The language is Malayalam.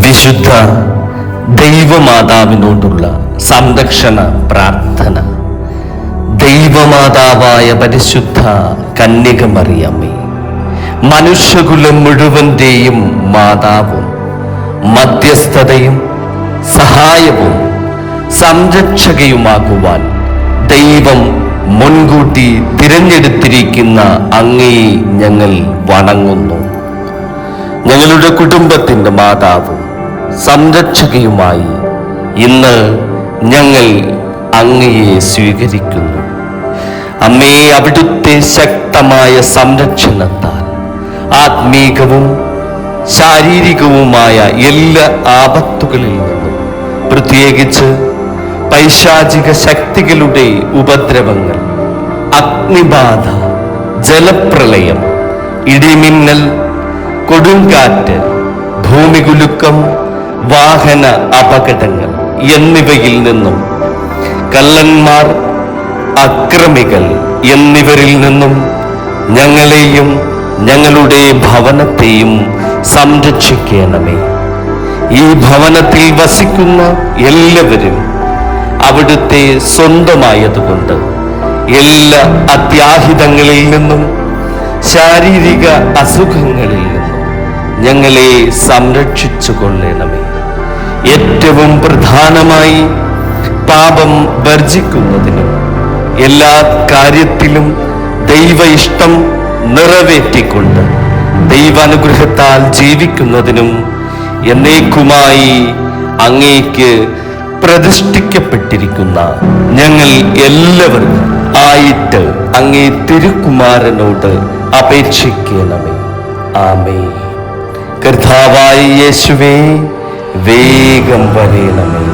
വിശുദ്ധ ദൈവമാതാവിനോടുള്ള സംരക്ഷണ പ്രാർത്ഥന. ദൈവമാതാവായ പരിശുദ്ധ കന്യകമറിയമ്മേ, മനുഷ്യകുലം മുഴുവന്റെയും മാതാവും മധ്യസ്ഥതയും സഹായവും സംരക്ഷകയുമാകുവാൻ ദൈവം മുൻകൂട്ടി തിരഞ്ഞെടുത്തിരിക്കുന്ന അങ്ങയെ ഞങ്ങൾ വണങ്ങുന്നു. ഞങ്ങളുടെ കുടുംബത്തിൻ്റെ മാതാവും സംരക്ഷകയുമായി ഇന്ന് ഞങ്ങൾ അങ്ങയെ സ്വീകരിക്കുന്നു. അമ്മേ, അവിടുത്തെ ശക്തമായ സംരക്ഷണത്താൽ ആത്മീകവും ശാരീരികവുമായ എല്ലാ ആപത്തുകളിൽ നിന്നും, പ്രത്യേകിച്ച് പൈശാചിക ശക്തികളുടെ ഉപദ്രവങ്ങൾ, അഗ്നിബാധ, ജലപ്രളയം, ഇടിമിന്നൽ, കൊടുങ്കാറ്റ്, ഭൂമികുലുക്കം, വാഹന അപകടങ്ങൾ എന്നിവയിൽ നിന്നും, കള്ളന്മാർ, അക്രമികൾ എന്നിവരിൽ നിന്നും ഞങ്ങളെയും ഞങ്ങളുടെ ഭവനത്തെയും സംരക്ഷിക്കണമേ. ഈ ഭവനത്തിൽ വസിക്കുന്ന എല്ലാവരും അവിടുത്തെ സ്വന്തമായതുകൊണ്ട് എല്ലാ അത്യാഹിതങ്ങളിൽ നിന്നും ശാരീരിക അസുഖങ്ങളിൽ നിന്നും ഞങ്ങളെ സംരക്ഷിച്ചു കൊള്ളണമേ. ഏറ്റവും പ്രധാനമായി പാപം വർജിക്കുന്നതിനും എല്ലാ കാര്യത്തിലും ദൈവ ഇഷ്ടം നിറവേറ്റിക്കൊണ്ട് ദൈവാനുഗ്രഹത്താൽ ജീവിക്കുന്നതിനും എന്നേക്കുമായി അങ്ങേക്ക് പ്രതിഷ്ഠിക്കപ്പെട്ടിരിക്കുന്ന ഞങ്ങൾ എല്ലാവരും ആയിട്ട് അങ്ങേ തിരുക്കുമാരനോട് അപേക്ഷിക്കണമേ. ആമേൻ. കർത്താവായ യേശുവേ, വേഗം വരേണമേ.